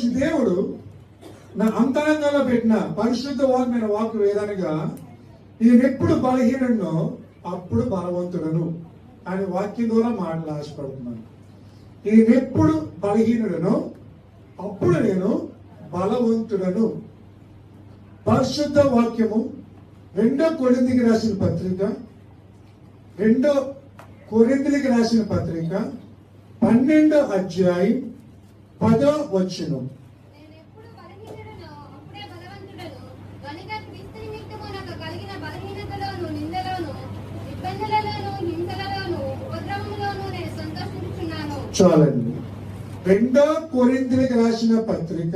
వచ్చి దేవుడు నా అంతరంగంలో పెట్టిన పరిశుద్ధ వాక్యమైన వాక్కు వేదనగా నేనెప్పుడు బలహీనుడనో అప్పుడు బలవంతుడను అనే వాక్యం ద్వారా మాటలు ఆశపడుతున్నాను. నేనెప్పుడు బలహీనుడనో అప్పుడు నేను బలవంతుడను. పరిశుద్ధ వాక్యము 2 కొరింథీయులకు రాసిన పత్రిక 2 కొరింథీయులకు రాసిన పత్రిక 12వ అధ్యాయం 10వ వచనం. చాలండి. 2 కొరింథీయులకు రాసిన పత్రిక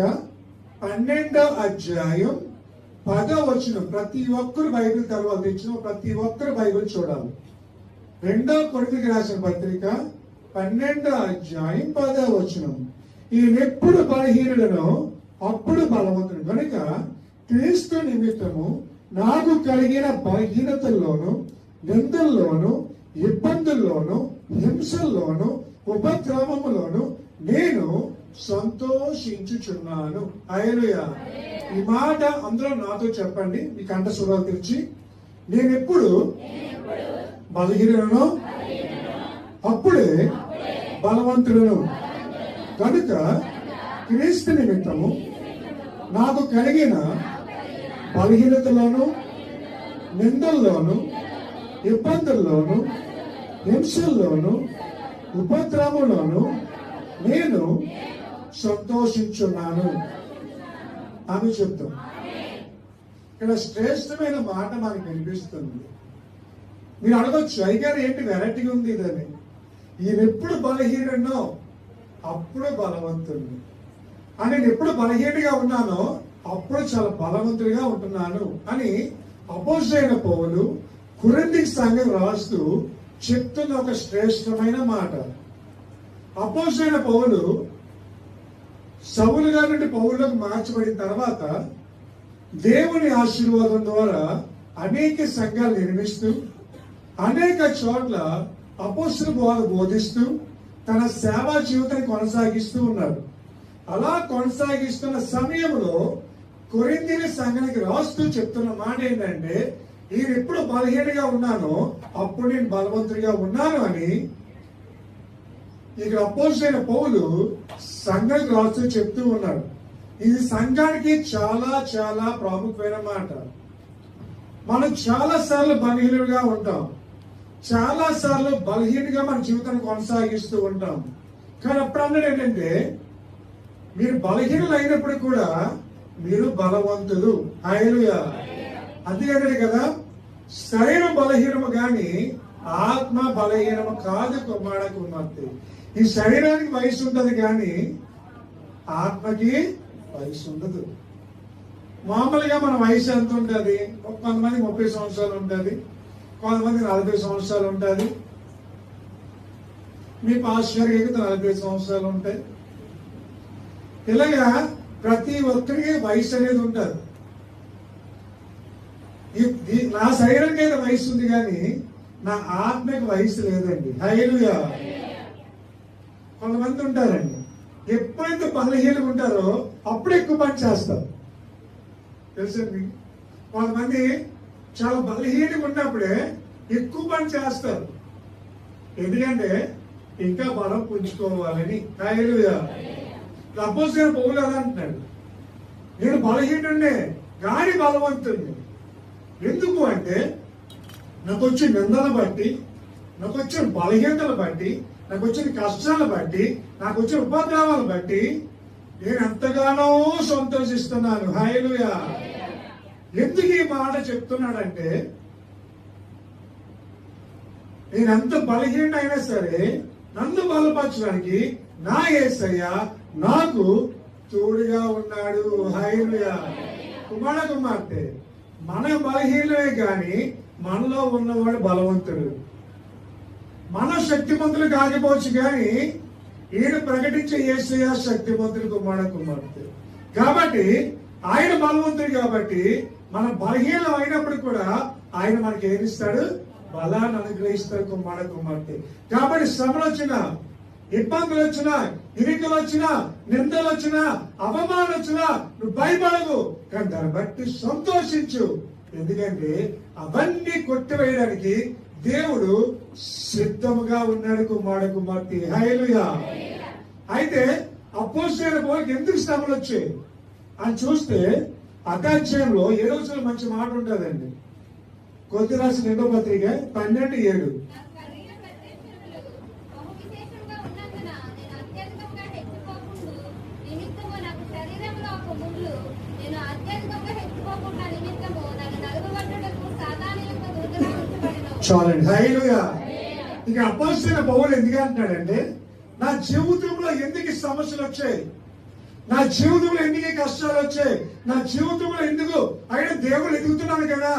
12వ అధ్యాయం 10వ వచనం. ప్రతి ఒక్కరు బైబిల్ తర్వాత ఇచ్చిన ప్రతి ఒక్కరు బైబిల్ చూడాలి. 2 కొరింథీయులకు రాసిన పత్రిక 12వ అధ్యాయం 10వ వచనం. నేనెప్పుడు బలహీనుడనో అప్పుడు బలవంతుడు కనుక క్రీస్తు నిమిత్తము నాకు కలిగిన బలహీనతల్లోను, నిందల్లోను, ఇబ్బందుల్లోను, హింసల్లోను, ఉపద్రవములోను నేను సంతోషించుచున్నాను. హల్లెలూయా. ఈ మాట అందరూ నాతో చెప్పండి, మీ కంఠ స్వరాలు తెరిచి. నేనెప్పుడు బలహీనుడనో అప్పుడే బలవంతుడను కనుక క్రీస్తు నిమిత్తము నాకు కలిగిన బలహీనతలోను, నిందల్లోను, ఇబ్బందుల్లోను, హింసల్లోను, ఉపద్రవములోను నేను సంతోషించున్నాను అని చెప్తాం. ఇక్కడ శ్రేష్టమైన మాట మనకు వినిపిస్తుంది. మీరు అడగొచ్చు, అయ్యగారు ఏంటి వెరైటీగా ఉంది ఇదని. ఈయనెప్పుడు బలహీనుడనో అప్పుడు బలవంతుడిని అని, నేను ఎప్పుడు బలహీనుడిగా ఉన్నానో అప్పుడు చాలా బలవంతుడిగా ఉంటున్నాను అని అపోస్తలుడైన పౌలు కొరింథీ సంఘం రాస్తూ చెప్తున్న ఒక శ్రేష్టమైన మాట. అపోస్తలుడైన పౌలు సౌలు గారి నుండి పౌలులకు మార్చబడిన తర్వాత దేవుని ఆశీర్వాదం ద్వారా అనేక సంఘాలు నిర్మిస్తూ అనేక చోట్ల అపోస్తల బోధ బోధిస్తూ తన సేవా జీవితాన్ని కొనసాగిస్తూ ఉన్నాడు. అలా కొనసాగిస్తున్న సమయంలో కొరింథీయుల సంఘానికి రాస్తూ చెప్తున్న మాట ఏంటంటే, నేను ఎప్పుడు బలహీనగా ఉన్నానో అప్పుడు నేను బలవంతుడిగా ఉన్నాను అని ఇక్కడ అపోస్తలుడైన పౌలు సంఘానికి రాస్తూ చెప్తూ ఉన్నాడు. ఇది సంఘానికి చాలా చాలా ప్రాముఖ్యమైన మాట. మనం చాలా సార్లు బలహీనులుగా ఉంటాం, చాలా సార్లు బలహీనంగా మన జీవితాన్ని కొనసాగిస్తూ ఉంటాం. కానీ అప్పుడు అన్నాడు ఏంటంటే, మీరు బలహీనులు అయినప్పుడు కూడా మీరు బలవంతులు. హల్లెలూయా. అందుకనే కదా, శరీరం బలహీనము గాని ఆత్మ బలహీనము కాదు కుమార కుమార్తె. ఈ శరీరానికి వయసు ఉంటది కానీ ఆత్మకి వయసు ఉండదు. మామూలుగా మన వయసు ఎంత ఉంటుంది? కొంతమంది 30 సంవత్సరాలు ఉంటుంది, కొంతమంది 40 సంవత్సరాలు ఉంటుంది. మీ పాస్టర్ గారికి 40 సంవత్సరాలు ఉంటాయి. ఇలాగా ప్రతి ఒక్కరికి వయసు అనేది ఉంటుంది. నా శరీరానికి అయితే వయసు ఉంది కానీ నా ఆత్మకి వయసు లేదండి. హల్లెలూయా. కొంతమంది ఉంటారండి, ఎప్పుడైతే బలహీనంగా ఉంటారో అప్పుడు ఎక్కువ పని చేస్తారు. తెలుసండి, కొంతమంది చాలా బలహీనంగా ఉన్నప్పుడే ఎక్కువ పని చేస్తారు. ఎందుకంటే ఇంకా బలం పుంజుకోవాలని. హల్లెలూయా. అపోస్తలుడైన పౌలు అలా అంటున్నాడు, నేను బలహీనుడినే గాని బలవంతుడిని. ఎందుకు అంటే నాకు వచ్చిన నిందలు బట్టి, నాకు వచ్చిన బలహీనతలు బట్టి, నాకు వచ్చిన కష్టాలు బట్టి, నాకు వచ్చిన ఉపద్రవాలు బట్టి నేను ఎంతగానో సంతోషిస్తున్నాను. హల్లెలూయా. ఎందుకు ఈ మాట చెప్తున్నాడంటే, నేను ఎంత బలహీనైనా సరే నన్ను బలపరచడానికి నా యేసయ్య నాకు తోడుగా ఉన్నాడు. హల్లెలూయా. కుమార కుమార్తె, మన బలహీనమే కానీ మనలో ఉన్నవాడు బలవంతుడు. మన శక్తిమంతులు కాకపోవచ్చు కానీ ఈయన ప్రకటించే యేసయ్య శక్తిమంతుడు కుమార కుమార్తె. కాబట్టి ఆయన బలవంతుడు. కాబట్టి మన బలహీనం అయినప్పుడు కూడా ఆయన మనకి ఏమిస్తాడు? బలాన్ని అనుగ్రహిస్తాడు కుమార కుమార్తె. కాబట్టి శ్రమలు వచ్చిన ఇబ్బందులు వచ్చినా, ఇరుకులు వచ్చినా, నిందలు వచ్చినా, అవమానం వచ్చినా నువ్వు భయపడవు, కానీ దాన్ని బట్టి సంతోషించు. ఎందుకంటే అవన్నీ కొట్టివేయడానికి దేవుడు సిద్ధముగా ఉన్నాడు. కుమార్తె హల్లెలూయా. అయితే అపోస్తలుల పౌలుకి ఎందుకు శ్రమలు వచ్చాయి అని చూస్తే అధ్యాయంలో 7వ మంచి మాట ఉంటుందండి. కొద్ది రాసిన 2వ పత్రిక 12:7. చాలండి. హల్లెలూయా. ఇక అపోస్తలుల పౌలు ఎందుకు అంటాడంటే, నా జీవితంలో ఎందుకు సమస్యలు వచ్చాయి, నా జీవితంలో ఎందుకు కష్టాలు వచ్చాయి, నా జీవితంలో ఎందుకు అయినా దేవుడు ఎదుగుతున్నాను కదా,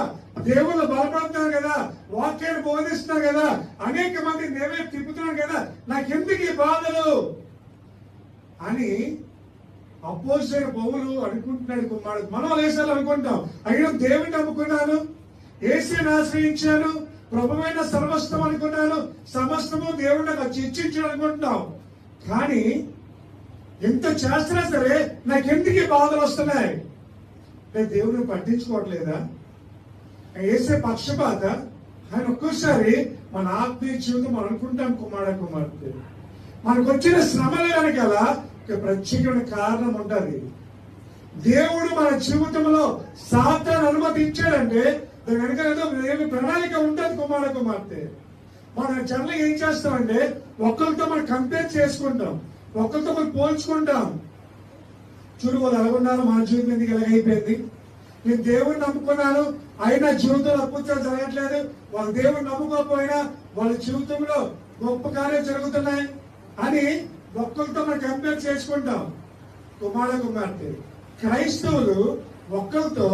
దేవుళ్ళు బలపడుతున్నాను కదా, వాక్యాన్ని బోధిస్తున్నాను కదా, అనేక మంది నేనే తిప్పుతున్నాను కదా, నాకెందుకు ఈ బాధలు అని అపోస్తలుల పౌలు అనుకుంటున్నాడు. కుమారుడు మనం వేసాలు అనుకుంటాం, అయినా దేవుడిని నమ్ముకున్నాను, యేసుని ఆశ్రయించాను, ప్రభువైన సర్వస్వం అనుకున్నాను, సమస్తము దేవుడు నాకు ఇచ్చించాడు అనుకుంటున్నాం. కానీ ఎంత చేస్తున్నా సరే నాకెందుకు బాధలు వస్తున్నాయి? నేను దేవుడిని పట్టించుకోవట్లేదా? వేసే పక్షపాత ఆయన ఒక్కోసారి మన ఆత్మీయ జీవితం మనం అనుకుంటాం. కుమార్తె మనకు వచ్చిన శ్రమల వెనకాల ఒక ప్రత్యేకమైన కారణం ఉంటుంది. దేవుడు మన జీవితంలో సాతాను అనుమతించాడంటే దాని వెనక ఏదో ప్రణాళిక ఉంటుంది. కుమార్తె మన జన్లు ఏం చేస్తామంటే ఒకరితో మనం కంపేర్ చేసుకుంటాం, ఒకరితో మనం పోల్చుకుంటాం. చూడు వాళ్ళు ఎలాగున్నారు, మన జీవితం ఎందుకు ఎలాగైపోయింది, నేను దేవుడిని నమ్ముకున్నాను అయినా జీవితంలో అద్భుతాలు జరగట్లేదు, వాళ్ళ దేవుడిని నమ్ముకోకపోయినా వాళ్ళ జీవితంలో గొప్ప కార్యాలు జరుగుతున్నాయి అని ఒక్కరితో మనం కంపేర్ చేసుకుంటాం. కుమార్తె క్రైస్తవులు ఒక్కరితో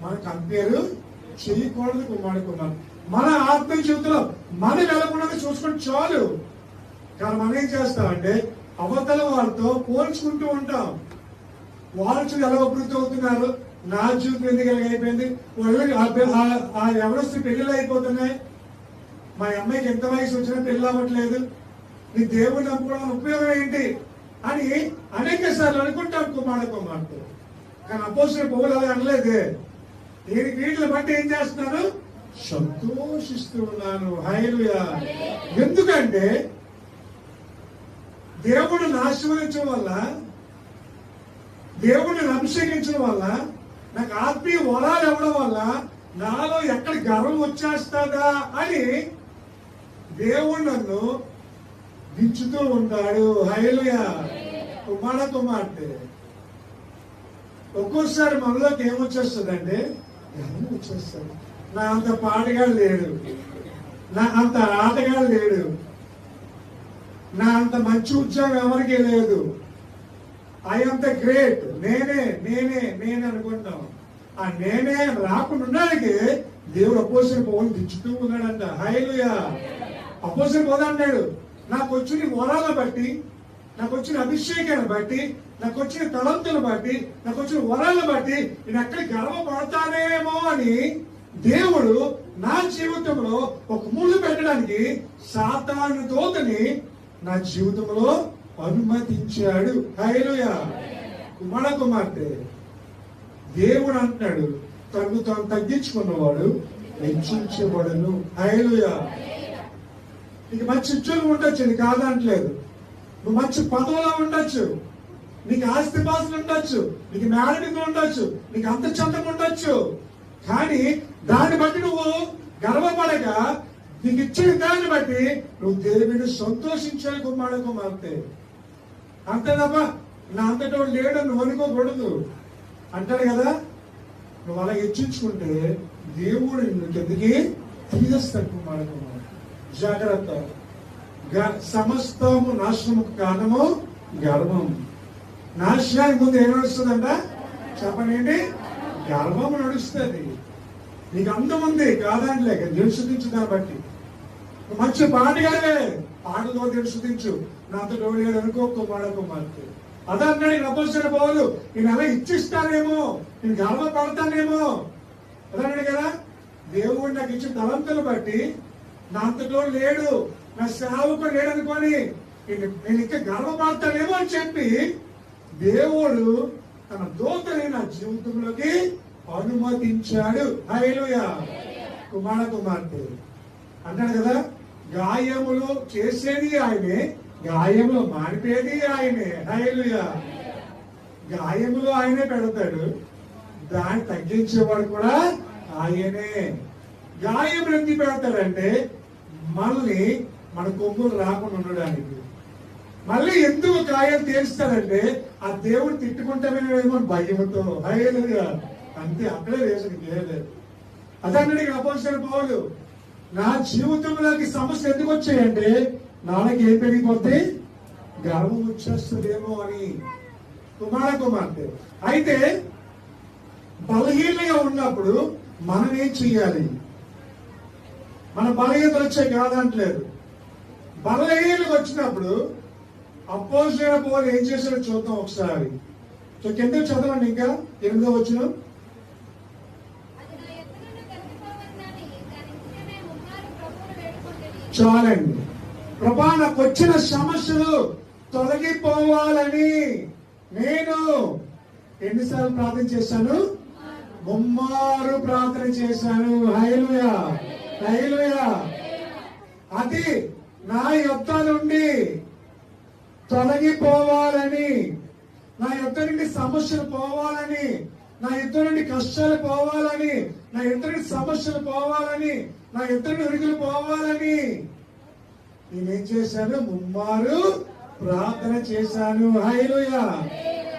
మన కంపేర్ చేయకూడదు. కుమార్తె మన ఆత్మ జీవితంలో మనం వెళ్ళకుండా చూసుకుంటే చాలు. కానీ మనం ఏం చేస్తామంటే అవతల వారితో పోల్చుకుంటూ ఉంటాం. వాళ్ళు ఎలా అభివృద్ధి అవుతున్నారు, నా జీవితం ఎందుకు ఎలాగైపోయింది, ఎవరొస్తే పెళ్లిళ్ళు అయిపోతున్నాయి, మా అమ్మాయికి ఎంత వయసు వచ్చినా పెళ్లి అవ్వట్లేదు, నీ దేవుడు నమ్ముకోవడం ఉపయోగం ఏంటి అని అనేక సార్లు అనుకుంటాం. కుమార్తె కానీ అపోస్తలుల పౌలు అలా అనలేదే. నేను వీటిని బట్టి ఏం చేస్తున్నాను, సంతోషిస్తూ ఉన్నాను. హల్లెలూయా. ఎందుకంటే దేవుడిని ఆశీర్వదించడం వల్ల, దేవుడిని అభిషేకించడం వల్ల, నాకు ఆత్మీయ వరాలు ఇవ్వడం వల్ల నాలో ఎక్కడ గర్వం వచ్చేస్తుందా అని దేవుడు నన్ను దించుతూ ఉంటాడు. హల్లెలూయా. కుమార్తె ఒక్కోసారి మనలోకి ఏమొచ్చేస్తుందంటే గర్వం వచ్చేస్తుంది. నా అంత పాటగాడు లేడు, నా అంత ఆటగాడు లేడు, నా అంత మంచి ఉద్యోగం ఎవరికి లేదు, ఐ ఆమ్ ద గ్రేట్, నేనే అనుకుంటాం. ఆ నేనే రాకుండా ఉండడానికి దేవుడు అపోస్తలుల పౌలుని దించుతూ ఉన్నాడంట. హల్లెలూయా. అపోస్తలుల పౌలు అన్నాడు, నాకు వచ్చిన వరాలను బట్టి, నాకు వచ్చిన అభిషేకాన్ని బట్టి, నాకు వచ్చిన తలంతులను బట్టి, నాకు వచ్చిన వరాలను బట్టి నేను ఎక్కడ గర్వపడతానేమో అని దేవుడు నా జీవితంలో ఒక ముళ్ళు పెట్టడానికి సాతాను దూతని నా జీవితంలో అనుమతించాడు. హల్లెలూయా. కుమార్తె దేవుడు అంటున్నాడు, తను తాను తగ్గించుకున్నవాడు హెచ్చించబడును. హల్లెలూయా. నీకు మంచి ఉద్యోగం ఉండొచ్చు, నీకు కాదంటలేదు, నువ్వు మంచి పదవులో ఉండొచ్చు, నీకు ఆస్తిపాస్తులు ఉండొచ్చు, నీకు మేడమింగ్ ఉండొచ్చు, నీకు అంత చందం ఉండొచ్చు, కానీ దాన్ని బట్టి నువ్వు గర్వపడక నీకు ఇచ్చిన దాన్ని బట్టి నువ్వు దేవుని సంతోషించాలి. కుమార్తె అంతే తప్ప నా అంతటో లేడు నువ్వు అనుకోకూడదు అంటాడు కదా. నువ్వు అలా హెచ్చించుకుంటే దేవుడు కిందకి తీసేస్తాడు. కుమార్తె జాగ్రత్త. సమస్తము నాశనముకు కారణము గర్వం. నాశనానికి ముందు ఏం నడుస్తుందంట చెప్పండి ఏంటి? గర్వం నడుస్తుంది. నీకు అందం ఉంది కాదంటలేక తెలుసుదించు. దాన్ని మంచి పాటగానే పాటతో తెలుసుదించు. నాతో డోలేడు అనుకో. కుమార్తె అదన్నాడు అపోస్తలుల పౌలు, నేను అలా ఇచ్చిస్తానేమో, నేను గర్వపడతానేమో అదన్నాడు కదా. దేవుడు నాకు ఇచ్చిన తలంతులు బట్టి నా అంతటో లేడు, నా సేవకుడు లేడనుకొని నేను ఇంకా గర్వపడతానేమో అని చెప్పి దేవుడు తన దూతని నా జీవితంలోకి అనుమతించాడు. హల్లెలూయా. కుమార్తె అంటాడు కదా, గాయములు చేసేది ఆయనే, గాయములు మానిపేది ఆయనే. హల్లెలూయా. గాయములు ఆయనే పెడతాడు, దాన్ని తగ్గించేవాడు కూడా ఆయనే. గాయములు ఎందుకు పెడతాడంటే మనల్ని మన కొమ్ములు రాకుండా ఉండడానికి. మళ్ళీ ఎందుకు గాయం తీరుస్తాడంటే ఆ దేవుడు తిట్టుకుంటామేమో భయంతో. హల్లెలూయా. అంతే, అక్కడే వేసిన లేదు. అదన్నాడు అపోస్తలుడైన పౌలు, నా జీవితంలోకి సమస్య ఎందుకు వచ్చాయంటే నాన్నకి ఏం పెరిగిపోతే గర్వం వచ్చేస్తుందేమో అని. కుమార్తె అయితే బలహీనంగా ఉన్నప్పుడు మనం ఏం చెయ్యాలి? మన బలహీనతలు వచ్చే కాదంటలేదు. బలహీనతలు వచ్చినప్పుడు అపోస్తలుడైన పౌలు ఏం చేశాడో చూద్దాం ఒకసారి. కింద చదవండి, ఇంకా 8వ వచనం. చాలండి. ప్రభా, నాకు వచ్చిన సమస్యలు తొలగిపోవాలని నేను ఎన్నిసార్లు ప్రార్థన చేశాను? 3 ప్రార్థన చేశాను. హల్లెలూయా. హల్లెలూయా. అది నా యొద్ద నుండి తొలగిపోవాలని, నా యొద్ద నుండి సమస్యలు పోవాలని, నా యొద్ద నుండి కష్టాలు పోవాలని, నా యొద్ద నుండి సమస్యలు పోవాలని, నా యొద్ద నుండి ఉరికలు పోవాలని నేనేం చేశాను? 3 ప్రార్థన చేశాను. హల్లెలూయా.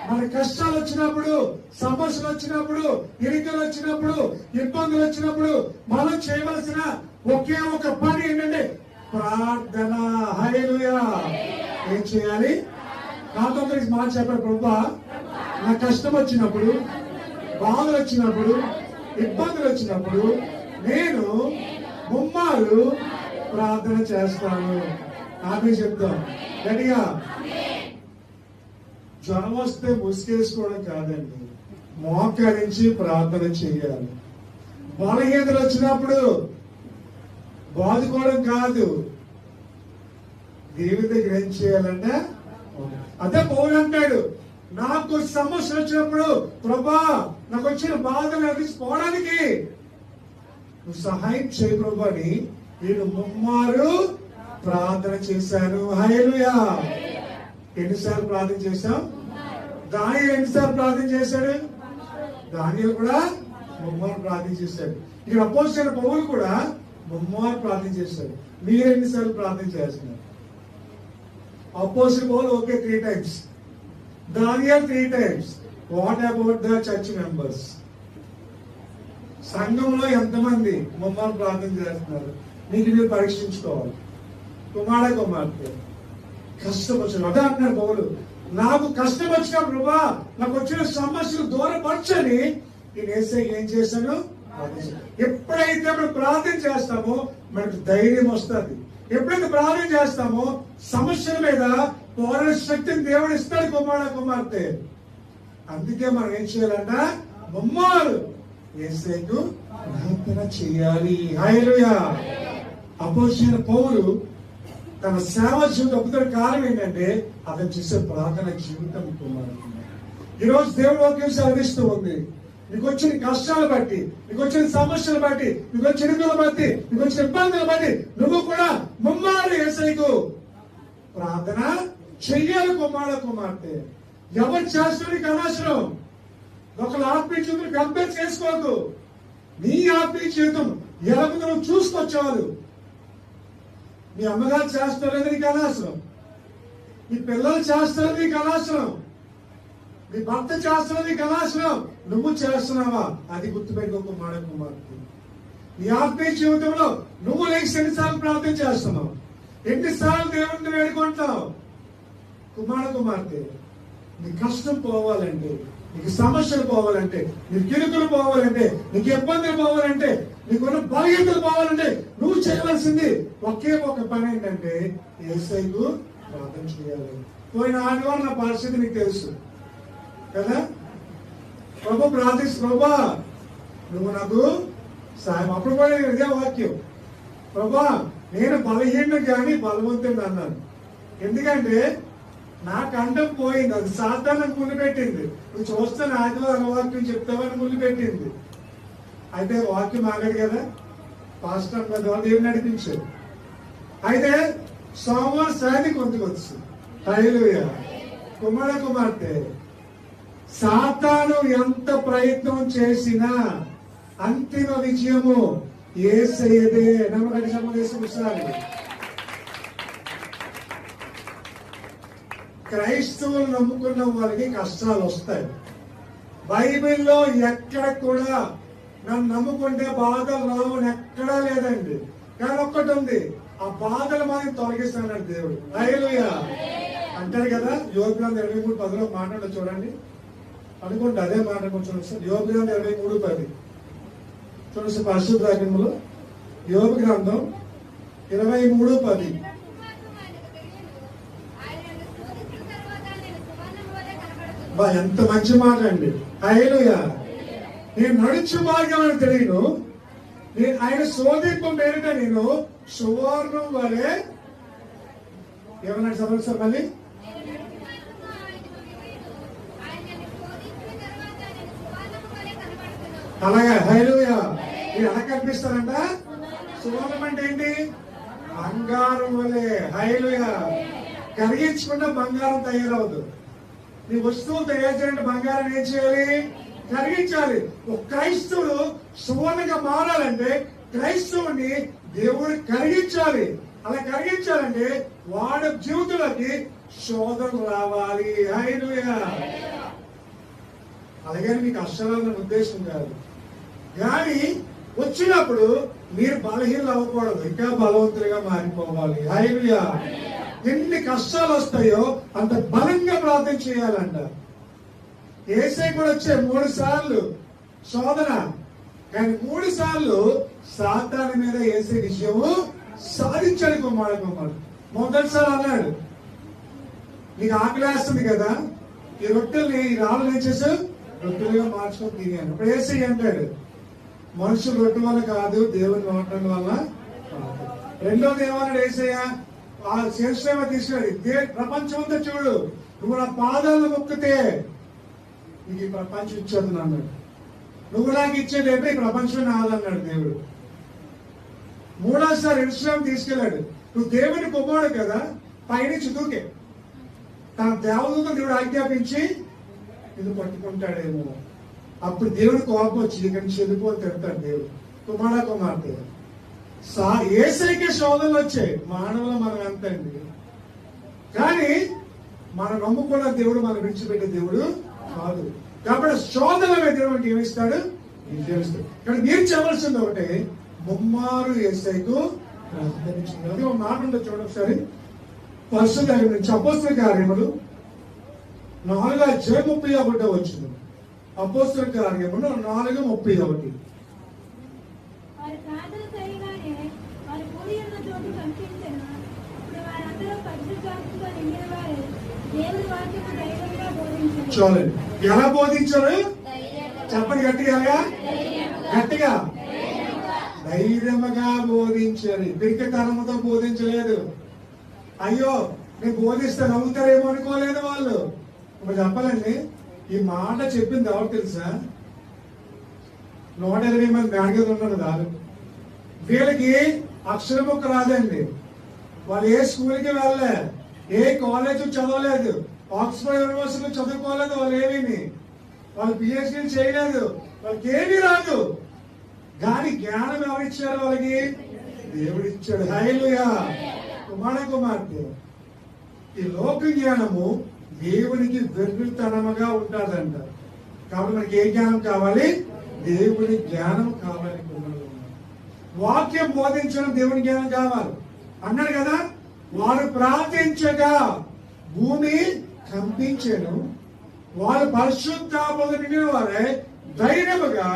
మన కష్టాలు వచ్చినప్పుడు, సమస్యలు వచ్చినప్పుడు, ఇరుకలు వచ్చినప్పుడు, ఇబ్బందులు వచ్చినప్పుడు మనం చేయవలసిన ఒకే ఒక పని ఏంటంటే ప్రార్థన. హల్లెలూయా. ఏం చేయాలి? నాతో మాట చెప్పారు. ప్రభా, నా కష్టం వచ్చినప్పుడు, బాధలు వచ్చినప్పుడు, ఇబ్బందులు వచ్చినప్పుడు నేను 3 ప్రార్థన చేస్తాను. నాకే చెప్తాం గట్టిగా. జ్వరం వస్తే ముసుకేసుకోవడం కాదండి, మోకరించి ప్రార్థన చేయాలి. బలహీనతలు వచ్చినప్పుడు బాదుకోవడం కాదు, దేవుడి దగ్గర ఏం చేయాలంటే అదే పౌలు అంటాడు, నాకు సమస్య వచ్చినప్పుడు ప్రభా, నాకు వచ్చిన బాధలు అదిపోవడానికి నువ్వు సహాయం చేయ ప్రభా అని నేను 3 ప్రార్థన చేశాను. హల్లెలూయా. ఎన్నిసార్లు ప్రార్థన చేశాం? దానియేలు ఎన్నిసార్లు ప్రార్థన చేశాడు? దానియేలు కూడా 3 ప్రార్థన చేశాడు. ఇక్కడ అపోస్తలుడైన పౌలు కూడా 3 ప్రార్థన చేశాడు. మీరు ఎన్నిసార్లు ప్రార్థన చేస్తున్నారు? అపోస్తలుడైన పౌలు ఓకే 3 times, దానియేలు 3 times. What about the church members? సంఘంలో ఎంతమంది 3 ప్రార్థన చేస్తున్నారు? మీకు మీరు పరీక్షించుకోవాలి. కుమార్తె కష్టం వచ్చిన అదే అంటున్నారు పౌలు, నాకు కష్టం వచ్చిన ప్రభా, నాకు వచ్చిన సమస్యలు దూరపరచని నేను ఏం చేశాను? ఎప్పుడైతే మనం ప్రార్థన చేస్తామో మనకు ధైర్యం వస్తుంది. ఎప్పుడైతే ప్రార్థన చేస్తామో సమస్యల మీద పోరాడే శక్తిని దేవుడు ఇస్తాడు. కుమార్తె అందుకే మనం ఏం చేయాలంట? 3 యేసుకు ప్రార్థన చేయాలి. హల్లెలూయా. అపోస్తలుడైన పౌలు తన సేవ జీవితం ఒప్పుతున్న కారణం ఏంటంటే అతను చేసే ప్రార్థన జీవితం. ఈరోజు దేవుడు వాక్యం సెలవిస్తూ ఉంది, నీకు వచ్చిన కష్టాలు బట్టి, నీకు వచ్చిన సమస్యలు బట్టి, నీకు వచ్చిన ఇరుకులు బట్టి, నీకు వచ్చిన ఇబ్బందులు బట్టి నువ్వు కూడా 3 యేసయ్యకు ప్రార్థన చెయ్యాలి. కుమార్తె ఎవరు చేస్తున్న నీకు అనవసరం. ఒకళ్ళ ఆత్మీయ జీవితం కంపేర్ చేసుకోవద్దు. నీ ఆత్మీయ జీవితం ఎలా నువ్వు చూసుకొచ్చావు. మీ అమ్మగారు చేస్తారని నీకు అనవసరం, మీ పిల్లలు చేస్తారని నీకు అనవసరం, మీ భర్త చేస్తారని నీకు అనవసరం. నువ్వు చేస్తున్నావా అది గుర్తుపెట్టుకో కుమార్తె. నీ ఆత్మీయ జీవితంలో నువ్వు లేచి ఎన్నిసార్లు ప్రార్థన చేస్తున్నావు, ఎన్నిసార్లు దేవుడిని వేడుకుంటావు. కుమార్తె నీ కష్టం పోవాలంటే, నీకు సమస్యలు పోవాలంటే, నీకు కిరుకులు పోవాలంటే, నీకు ఇబ్బందులు పోవాలంటే, నీకున్న బలహీనతలు పోవాలంటే నువ్వు చేయవలసింది ఒకే ఒక పని ఏంటంటే యేసయ్యకు ప్రార్థన చేయాలి. పోయిన ఆదివారం నా పరిస్థితి నీకు తెలుసు కదా. ప్రభు ప్రభా నువ్వు నాకు సాయం. అప్పుడు కూడా ఇదే వాక్యం, ప్రభా నేను బలహీనుడు కానీ బలవంతుడు అన్నాను. ఎందుకంటే నా కంఠం పోయింది, అది సాధారణ ముళ్ళు పెట్టింది. నువ్వు చూస్తాను ఆదివారం వాక్యం చెప్తావని ముళ్ళు పెట్టింది. అయితే వాక్యం ఆగదు కదా, పాస్టర్ దేవుడు నడిపించారు. అయితే సోమవారం సాయంత్రం కొంతకు వచ్చింది. హల్లెలూయా. కుమార్తె సాతాను ఎంత ప్రయత్నం చేసినా అంతిమ విజయము యేసయ్యదే. నమ్మకం సమావేశం. క్రైస్తవులు నమ్ముకున్న వారికి కష్టాలు వస్తాయి. బైబిల్లో ఎక్కడ కూడా నన్ను నమ్ముకుంటే బాధలు రావు అని ఎక్కడా లేదండి. కానీ ఒక్కటి ఉంది, ఆ బాధలు మనకి తొలగిస్తాడు దేవుడు. హల్లెలూయా అంటారు కదా. యోబు 23:10 మాట్లాడ చూడండి, అనుకుంటే అదే మాట కొంచెం సార్. యోబు 23:10 చూడండి పరిశుద్ధ వాక్యములో. యోబు గ్రంథం 23:10. ఎంత మంచి మాట అండి. హల్లెలూయా. నేను నడుచు మార్గం అని తెలియను, నేను ఆయన శోధింపు పేరిట నేను సువర్ణం వలె ఏమన్నా సమస్య మళ్ళీ అలాగా. హల్లెలూయా. మీరు ఎలా కనిపిస్తారంట? సువర్ణం అంటే ఏంటి? బంగారం వలె. హల్లెలూయా. కరిగించకుండా బంగారం తయారవదు. నీ వస్తువులు తయారు చేయాలంటే బంగారం ఏం చేయాలి? కరిగించాలి. ఒక క్రైస్తవుడు సువర్ణంగా మారాలంటే క్రైస్తవుని దేవుడు కరిగించాలి. అలా కరిగించాలంటే వాడి జీవితంలోకి శోధన రావాలి. హల్లెలూయా. అలాగే మీకు కష్టాలన్న ఉద్దేశం కాదు, కానీ వచ్చినప్పుడు మీరు బలహీనలు అవ్వకూడదు, ఇంకా బలవంతులుగా మారిపోవాలి. హల్లెలూయా. ఎన్ని కష్టాలు వస్తాయో అంత బలంగా ప్రార్థన చేయాలంట. యేసయ్య కూడా వచ్చే 3 సార్లు శోధన, కానీ 3 సార్లు సాతాను మీద యేసయ్య విజయము సాధించాడు. కుమారుడు మొదటిసారి అన్నాడు, నీకు ఆకలి వేస్తుంది కదా, ఈ రొట్టెల్ని ఈ రాళ్ళు ఏం చేసావు? రొట్టెలుగా మార్చుకొని తిరిగాను. ఇప్పుడు యేసయ్య అంటాడు, మనుషులు రొట్టె వల్ల కాదు, దేవుని మాటల వల్ల. రెండోది ఏమన్నాడు యేసయ్య? ఆ శేషేమ తీసుకెళ్ళి ప్రపంచం అంతా చూడు, నువ్వు నా పాదాలను మొక్కితే నీకు ఈ ప్రపంచం ఇచ్చేది అన్నాడు. నువ్వు నాకు ఇచ్చేది ఏంటో ఈ ప్రపంచం నాదన్నాడు దేవుడు. మూడోసారి ఎరుషలేము తీసుకెళ్ళాడు. నువ్వు దేవుని కుమారుడు కదా, పైనుంచి దూకే. తన దేవదూతను దేవుడు ఆజ్ఞాపించి ఇది పట్టుకుంటాడేమో. అప్పుడు దేవుడి కోపం వచ్చి ఇక్కడి నుంచి వెళ్ళిపోని తిడతాడు దేవుడు. కుమార్తె యేసయ్యకే శోధనలు వచ్చాయి. మానవులు మనం ఎంతండి, కానీ మనం నమ్ముకున్న దేవుడు మనం విడిచిపెట్టే దేవుడు కాదు. కాబట్టి శోధన దేవుడికి ఏమిస్తాడు? విజయిస్తాడు. కానీ మీరు చెప్పాల్సింది ఒకటే, ముమ్మారు యేసయ్యకు ప్రార్థించింది. ఒక మాట ఉంటుంది చూడండి ఒకసారి. పరిశుద్ధ నుంచి అపోస్తల కార్యములు 4:31 వచ్చింది. అపోస్తల కార్యములు 4:31. చూడండి ఎలా బోధించారు, చెప్పండి గట్టిగా, గట్టిగా ధైర్యముగా బోధించారు. పిరికితనముతో బోధించలేదు. అయ్యో నేను బోధిస్తే నవ్వుతారేమో అనుకోలేదు వాళ్ళు. ఇప్పుడు చెప్పాలండి, ఈ మాట చెప్పింది ఎవరు తెలుసా? 120 మంది బ్యాంకులు ఉన్నారు కాదు. వీళ్ళకి అక్షరముక్క రాదండి. వాళ్ళు ఏ స్కూల్కి వెళ్ళలే, ఏ కాలేజ్ చదవలేదు, ఆక్స్ఫర్డ్ యూనివర్సిటీ చదువుకోలేదు. వాళ్ళు ఏమీ, వాళ్ళు పిహెచ్డీ చేయలేదు, వాళ్ళకి ఏమీ రాదు. కానీ జ్ఞానం ఎవరిచ్చారు వాళ్ళకి? దేవుడు ఇచ్చాడు. హల్లెలూయా. కుమార్తె ఈ లోక జ్ఞానము దేవునికి వెర్రితనముగా ఉంటుందంట. కాబట్టి మనకి ఏ జ్ఞానం కావాలి? దేవుని జ్ఞానం కావాలి. వాక్యం బోధించడం దేవుని జ్ఞానం కావాలి అన్నాడు కదా. వారు ప్రార్థించగా భూమి కంపించెను, వారు పరిశుద్ధాత్మతో నిండిన వారే ధైర్యముగా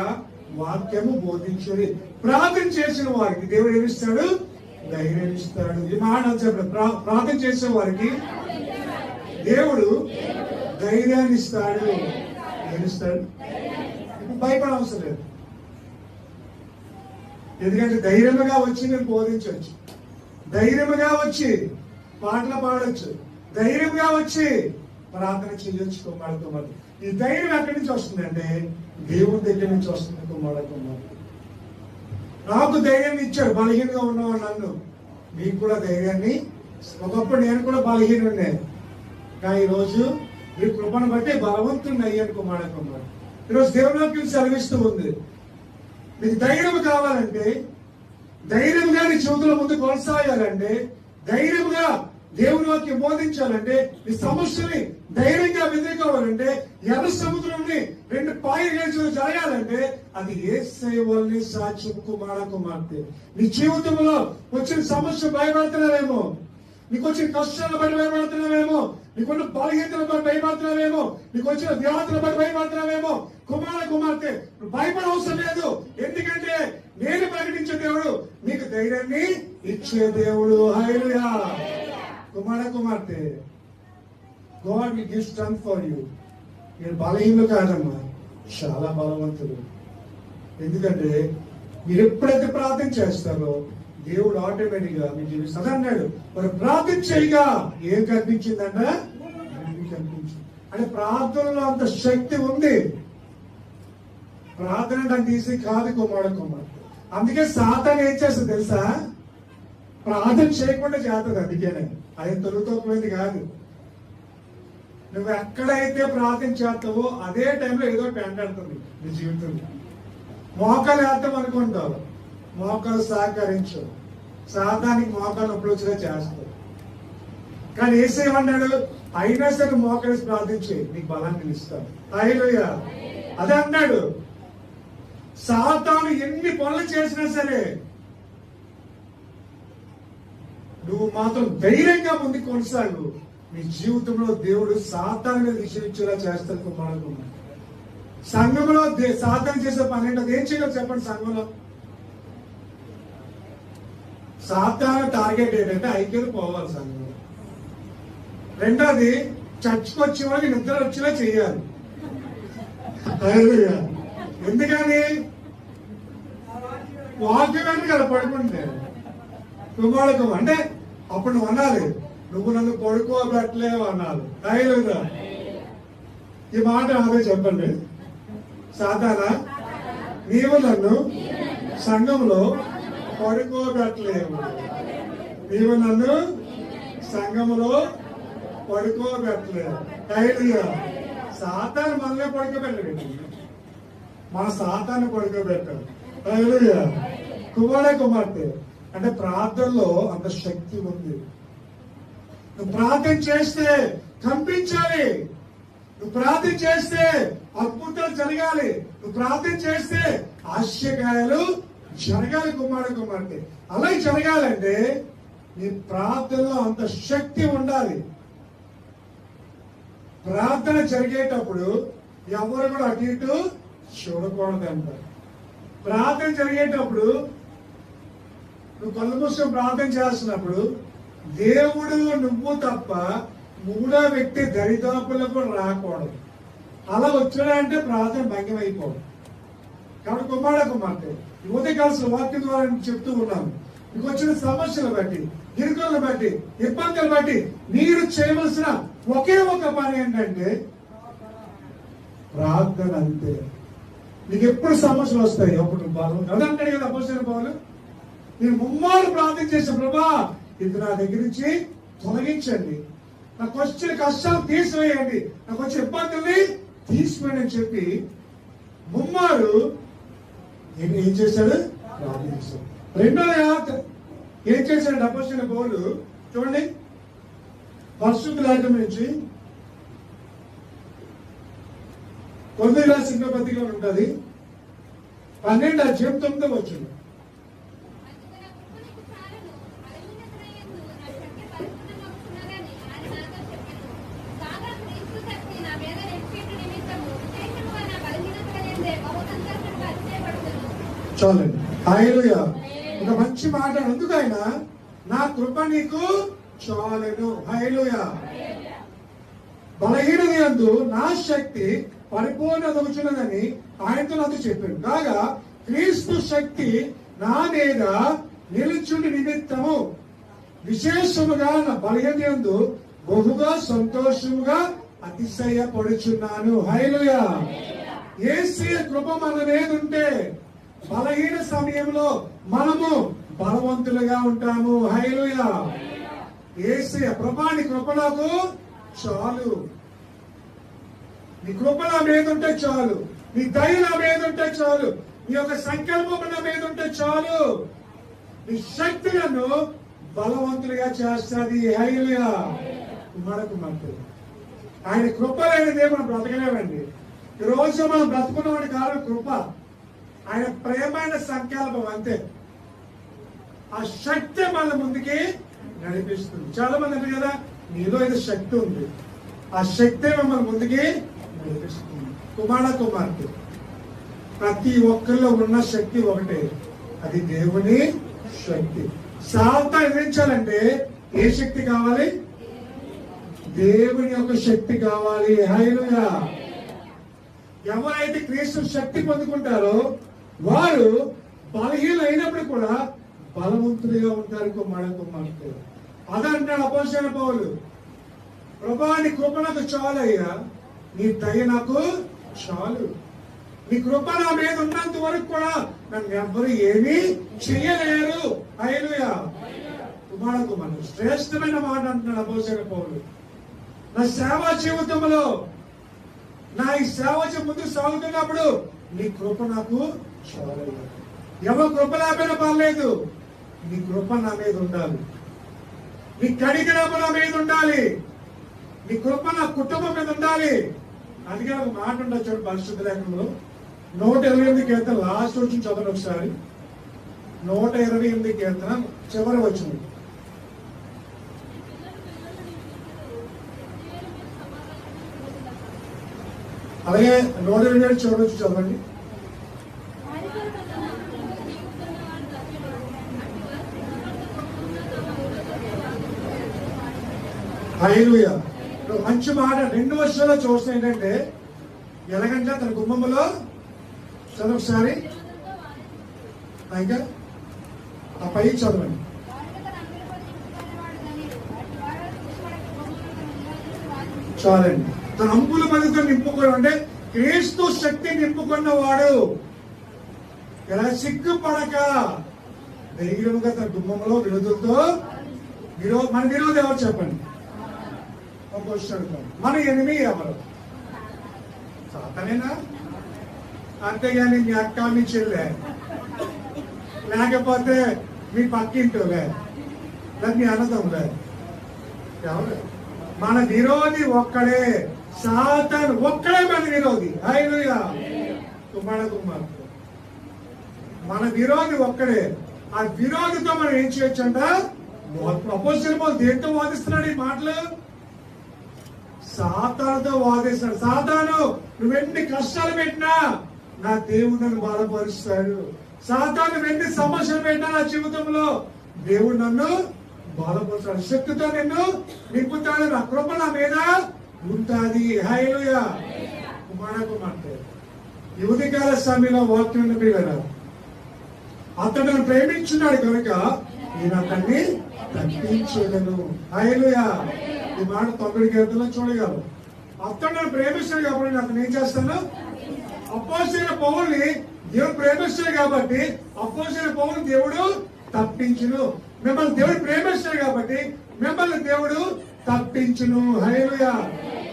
వాక్యము బోధించారు. ప్రార్థన చేసిన వారికి దేవుడు ఏమిస్తాడు? ధైర్యం ఇస్తాడు. ఈ మాట చెప్పండి, ప్రార్థన చేసే వారికి దేవుడు ధైర్యాన్ని ఇస్తాడు. ఏమిస్తాడు? ఇప్పుడు భయపడ అవసరం లేదు, ఎందుకంటే ధైర్యముగా వచ్చి నేను బోధించవచ్చు. ధైర్యముగా వచ్చి పాటలు పాడొచ్చు, ధైర్యంగా వచ్చి ప్రార్థన చేయొచ్చు కుమారుడు. ఈ ధైర్యం ఎక్కడి నుంచి వస్తుందంటే దేవుడి దగ్గర నుంచి వస్తుంది కుమారుడు. నాకు ధైర్యాన్ని ఇచ్చాడు, బలహీనంగా ఉన్నవాడు నన్ను. మీకు కూడా ధైర్యాన్ని, ఒకప్పుడు నేను కూడా బలహీనుండే, కానీ ఈరోజు మీ కృపను బట్టి బలవంతుని అయ్యాను కుమారుడు. ఈరోజు దేవుడికి సెలవిస్తూ ఉంది, మీకు ధైర్యం కావాలంటే, ధైర్యంగా నీ జీవితంలో ముందు కొనసాగాలంటే, ధైర్యంగా దేవుని వాక్యం బోధించాలంటే, ఈ సమస్యని ధైర్యంగా ఎదుర్కోవాలంటే, ఎర్ర సముద్రంని 2 పాయలు జరగాలంటే అది యేసయ్య వల్లనే సాక్ష్యం కుమార్తె. నీ జీవితంలో వచ్చిన సమస్య భయపడుతున్నావేమో, నీకు వచ్చిన కష్టాలను బట్టి భయపడుతున్నావేమో, నీకున్న బలహీనతలను బట్టి భయపడుతున్నావేమో, నీకు వచ్చిన వ్యాధులను బట్టి భయపడుతున్నావేమో, కుమార్తె భయపడ అవసరం లేదు. ఎందుకంటే నేను ప్రకటించే దేవుడు నీకు ధైర్యాన్ని ఇచ్చే దేవుడు. హల్లెలూయా. కుమార్తె, God will give strength for you. మీరు బలహీనులు కాదమ్మా, చాలా బలవంతులు. ఎందుకంటే మీరు ఎప్పుడైతే ప్రార్థన చేస్తారో దేవుడు ఆటోమేటిక్ గా మీకు జీవిస్తాడు అన్నాడు. మరి ప్రార్థన చేయగా ఏం కనిపించిందంట? కనిపించింది. అంటే ప్రార్థనలో అంత శక్తి ఉంది. ప్రార్థన అంటే ఈజీ కాదు కుమార్తె. అందుకే సాతాను ఏం చేస్తుంది తెలుసా? ప్రార్థన చేయకుండా చేస్తుంది. అందుకేనే అది తొలుతోపోయింది కాదు. నువ్వు ఎక్కడైతే ప్రార్థన చేస్తావో అదే టైంలో ఏదో వెంటాడుతుంది నీ జీవితంలో. మోకాలు వేద్దాం అనుకుంటావు, మోకాలు సహకరించు, సాతానికి మోకాలు నొప్పులుగా చేస్తావు. కానీ ఏసేమన్నాడు? అయినా సరే మోకాలు ప్రార్థించి నీకు బలాన్ని ఇస్తావు. హల్లెలూయా. అదే అన్నాడు. సాతాను ఎన్ని పనులు చేసినా సరే నువ్వు మాత్రం ధైర్యంగా ముందుకు కొనసాగు. నీ జీవితంలో దేవుడు సాతాను మీద విషయించేలా చేస్తాడు కుమారుడు. సంఘంలో సాతాను చేసే పని ఏంటో ఏం చేయాలి చెప్పండి? సంఘంలో సాతాను టార్గెట్ ఏంటంటే ఐక్యత పోవాలి సంఘంలో. రెండోది చర్చకు వచ్చే వాళ్ళకి నిద్ర వచ్చేలా చేయాలి. ఎందుకని? వాక్యం కదా పడుకుంటే కుమారుడు అంటే అప్పుడు నువ్వు అనాలి, నువ్వు నన్ను పడుకోబెట్టలేవు అనాలి. హల్లెలూయా. ఈ మాట అదే చెప్పండి. సాతానా, నీవు నన్ను సంఘంలో పడుకోబెట్టలేవు, నీవు నన్ను సంఘంలో పడుకోబెట్టలేవు. హల్లెలూయా. సాతాను మనల్ని పడుకోబెట్టలేదు, మన సాతాన్ని పడుకోబెట్టాలి. హల్లెలూయా. కుమార్తె అంటే ప్రార్థనలో అంత శక్తి ఉంది. నువ్వు ప్రార్థన చేస్తే కంపించాలి, నువ్వు ప్రార్థన చేస్తే అద్భుతాలు జరగాలి, నువ్వు ప్రార్థన చేస్తే ఆశ్చర్యాలు జరగాలి. కుమార్తె అలా జరగాలంటే నీ ప్రార్థనలో అంత శక్తి ఉండాలి. ప్రార్థన జరిగేటప్పుడు ఎవరు కూడా అటు ఇటు చూడకూడదు అంటారు. ప్రార్థన జరిగేటప్పుడు నువ్వు కళ్ళు మూసుకొని ప్రార్థన చేస్తున్నప్పుడు దేవుడు నువ్వు తప్ప 3వ వ్యక్తి దరిదాపులకు కూడా రాకూడదు. అలా వచ్చాడంటే ప్రార్థన భంగం అయిపోదు. కాబట్టి కుమార్తె ఉదయకాల వాక్యం ద్వారా చెప్తూ ఉన్నాను, మీకు వచ్చిన సమస్యలు బట్టి, ఇరుకులను బట్టి, ఇబ్బందులు బట్టి మీరు చేయవలసిన ఒకే ఒక పని ఏంటంటే ప్రార్థన. అంతే. నీకు ఎప్పుడు సమస్యలు వస్తాయి అప్పుడు బాధ అదంటాడు కదా అపోస్తలుడైన పౌలు. నేను ముమ్మారు ప్రార్థన చేసిన, ప్రభా ఇది నా దగ్గర నుంచి తొలగించండి, నాకు వచ్చిన కష్టాలు తీసివేయండి, నాకు వచ్చిన ఇబ్బందుల్ని తీసివేయండి అని చెప్పి ముమ్మారు ఏం చేశాడు? ప్రార్థించాడు. రెండోది ఏం చేశాడు అపోస్తలుడైన పౌలు? చూడండి, పరిశుద్ధ లేఖనం నుంచి కొరింథీయులకు రాసిన పత్రిక ఉంటుంది, 12:9 వచ్చింది. చాలండి. హల్లెలూయా. ఒక మంచి మాట. ఎందుకు ఆయన నా కృప నీకు చాలును. హల్లెలూయా. బలహీనత యందు నా శక్తి పరిపూర్ణమగుచున్నదని ఆయనతో నాతో చెప్పాడు. కాగా క్రీస్తు శక్తి నా మీద నిలుచుని నిమిత్తము విశేషముగా నా బలహీనయందు బహుగా సంతోషముగా అతిశయపడుచున్నాను. హల్లెలూయా. యేసయ్య కృప మన మీద ఉంటే బలహీన సమయంలో మనము బలవంతులుగా ఉంటాము. హల్లెలూయా. యేసయ్య ప్రభా నీ కృప నాకు చాలు, నీ కృప నా మీద ఉంటే చాలు, నీ దయ నా మీద ఉంటే చాలు, నీ యొక్క సంకల్పం నా మీద ఉంటే చాలు, నీ శక్తి నన్ను బలవంతులుగా చేస్తుంది. హల్లెలూయా. మనకు ఆయన కృప లేనిదే మనం బ్రతకలేమండి. ఈ రోజు మనం బ్రతుకున్నవాడి కారణం కృప, ఆయన ప్రేమైన సంకల్పం, అంతే. ఆ శక్తి మన ముందుకి నడిపిస్తుంది. చాలా మంది అంటారు కదా, నీలో ఏదో శక్తి ఉంది, ఆ శక్తి మమ్మల్ని ముందుకి నడిపిస్తుంది. కుమార్తె ప్రతి ఒక్కరిలో ఉన్న శక్తి ఒకటే, అది దేవుని శక్తి. సాతాను ఎదిరించాలంటే ఏ శక్తి కావాలి? దేవుని యొక్క శక్తి కావాలి. హల్లెలూయా. ఎవరైతే క్రీస్తు శక్తి పొందుకుంటారో వారు బలహీన అయినప్పుడు కూడా బలవంతులుగా ఉంటారు. కుమార్తె అదంటాడు అపోస్తలుడైన పౌలు. ప్రభా నీ కృప నాకు చాలయ్యా, నీ దయ నాకు చాలు, నీ కృప నా మీద ఉన్నంత వరకు కూడా నన్ను ఎవ్వరు ఏమీ చెయ్యలేరు. హల్లెలూయా. కుమార్తె శ్రేష్టమైన మాట అంటున్నాడు అపోస్తలుడైన పౌలు. నా సేవా జీవితంలో, నా ఈ సేవ ముందు సాగుతున్నప్పుడు నీ కృప నాకు చాలయ్యా. ఎవరు కృప లేకపోయినా పర్లేదు, నీ కృప నా మీద ఉండాలి, నీ కనికరము నా మీద ఉండాలి, నీ కృప నా కుటుంబం మీద ఉండాలి. అందుకే ఒక మాట ఉండొచ్చు పరిశుద్ధ లేఖనంలో 128 కీర్తన లాస్ట్ వచ్చి చదవండి ఒకసారి. 128 కీర్తన చివరి వచ్చింది. అలాగే 127 చివరి వచ్చి చదవండి. హల్లెలూయా. మంచి మాట 2 వర్షాల్లో చూస్తే ఏంటంటే, ఎలాగంటే తన గుమ్మములో చదువు ఒకసారి, ఇంకా ఆ పై చదవండి. చాలండి. తన అంపుల మధ్యతో నింపుకోవడం అంటే క్రీస్తు శక్తి నింపుకున్నవాడు ఎలా సిగ్గుపడక ధైర్యంగా తన గుమ్మంలో విరోధులతో మన విరోధి ఎవరు చెప్పండి? మన ఎనిమి ఎవరు? సాతానేనా? అంతేగాని మీ అక్క మీ చెల్లె, లేకపోతే మీ పక్కింటోలే, లేదా మీ అన్నదమ్ములే, ఎవరు? మన విరోధి ఒక్కడే, సాతాను ఒక్కడే మన విరోధి. హల్లెలూయా. కుమార్తె మన విరోధి ఒక్కడే. ఆ విరోధితో మనం ఏం చేయొచ్చంట? అపోస్తలుడు పౌలు దేంతో వాదిస్తున్నాడు ఈ మాటలు? సాతానుతో వాదిస్తున్నాడు. సాతాను నువ్వెన్ని కష్టాలు పెట్టినా నా దేవుడు నన్ను బాధపరుస్తాడు. సాతాను నువ్వెన్ని సమస్యలు పెట్టినా నా జీవితంలో దేవుడు నన్ను బాధపరుస్తాడు. శక్తితో నిన్ను నింపుతాడు. నా కృప నా మీద ఉంటుంది. హల్లెలూయా. కుమార్తె ఈ ఉదయకాల సమయంలో వాక్యం పిల్లలు, అతడు నన్ను ప్రేమించున్నాడు కనుక నేను అతన్ని తప్పించగలను. హల్లెలూయా. ఈ మాట 9 కీర్తనలో చూడగలరు. అతడు నన్ను ప్రేమిస్తాడు కాబట్టి నేను అతను ఏం చేస్తాను? అపోస్తలుడైన పౌలుని దేవుడు ప్రేమిస్తాడు కాబట్టి అపోస్తలుడైన పౌలుని దేవుడు తప్పించును. మిమ్మల్ని దేవుడు ప్రేమిస్తాడు కాబట్టి మిమ్మల్ని దేవుడు తప్పించును. హల్లెలూయా.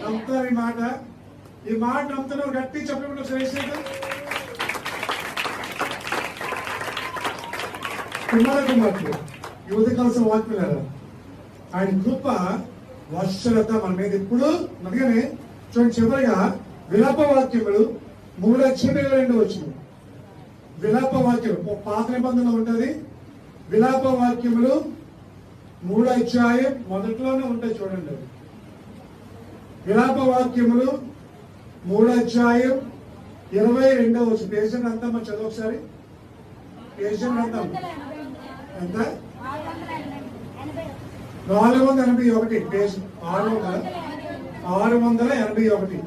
నమ్ముతారు ఈ మాట? ఈ మాట నమ్ముతున్నారు? గట్టి చెప్పకుండా శ్రేష్ఠ కుమార్తె యువత కలిసిన వాక్యులారా, ఆయన కృప వర్షలత మన మీద ఇప్పుడు అందుకనే చూడండి. చివరిగా విలాప వాక్యములు 3:22 వచ్చింది. విలాప వాక్యం పాత నిబంధనలో ఉంటది. విలాప వాక్యములు 3వ అధ్యాయం మొదట్లోనే ఉంటాయి. చూడండి, విలాప వాక్యములు 3వ అధ్యాయం 22వ వచ్చింది. పేజెంట్ అంతా మనం చదువు ఒకసారి. పేజెంట్ అంతా ఎంత? 481 పేజ్ 681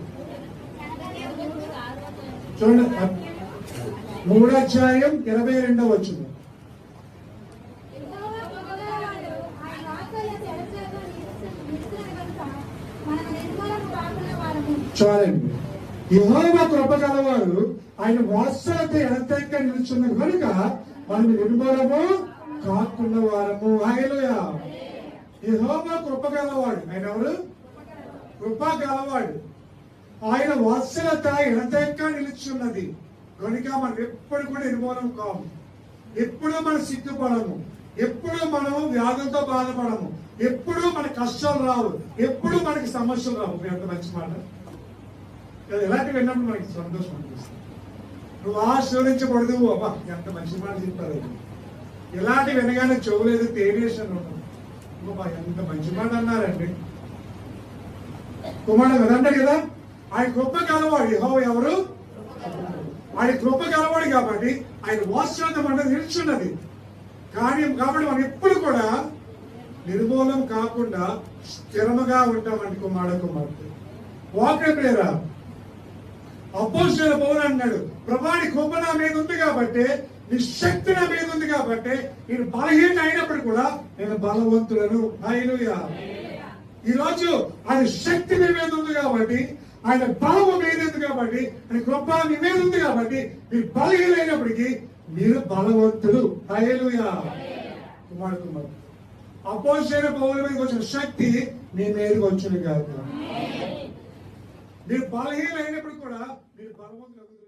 చూడండి. 3వ అధ్యాయం 22వ వచ్చింది. చాలండి. యెహోవా కృప గలవాడు, ఆయన వాత్సల్యత ఎంతగా నిలుచున్న కనుక మనం నిర్మూలము కాకున్న వారము. హల్లెలూయా. యెహోవా కృప గలవాడు. ఆయన ఎవరు? కృప గలవాడు. ఆయన వాత్సల్యత ఎంతగా నిలుచున్నది కనుక మనం ఎప్పుడు కూడా నిర్మూలం కాము. ఎప్పుడు మనం సిగ్గుపడము, ఎప్పుడు మనం వ్యాధులతో బాధపడము, ఎప్పుడు మన కష్టాలు రావు, ఎప్పుడు మనకి సమస్యలు రావు. ఎంత మంచి మాట. ఇలాంటివి విన్నప్పుడు మనకి సంతోషం అనిపిస్తుంది. నువ్వు ఆశీర్వదించకూడదు. అబ్బా ఎంత మంచి మాట చెప్పారు. ఇలాంటి వినగానే చెవులేదు తేనేషన్ ఉంటుంది. ఎంత మంచి మాట అన్నారండి. కుమారుడు వినండి కదా, ఆయన కృప గలవాడు. యెహోవా ఎవరు? ఆయన కృప గలవాడు కాబట్టి ఆయన వాత్సల్యత మన నిల్చున్నది. కాబట్టి మనం ఎప్పుడు కూడా నిర్మూలం కాకుండా స్థిరముగా ఉంటామండి. కుమార్తె వాక్యం లేరా? అపోస్తలుడైన పౌలు అన్నాడు, ప్రభాని కృప నా మీద ఉంది కాబట్టి, నీ శక్తి నా మీద ఉంది కాబట్టి, నేను బలహీన అయినప్పుడు కూడా నేను బలవంతులను. హల్లెలూయా. ఈ రోజు ఆయన శక్తి మీ మీద ఉంది కాబట్టి, ఆయన బలము మీద ఉంది కాబట్టి, ఆయన కృప మీ మీద ఉంది కాబట్టి, మీరు బలహీనైనప్పటికీ మీరు బలవంతులు. హల్లెలూయా. కుమార్తె అపోస్తలుడైన పౌలు మీదకి వచ్చిన శక్తి మీ మీదకి వచ్చింది కాదు. మీరు బలహీనైనప్పుడు కూడా మీరు బలవంతులు.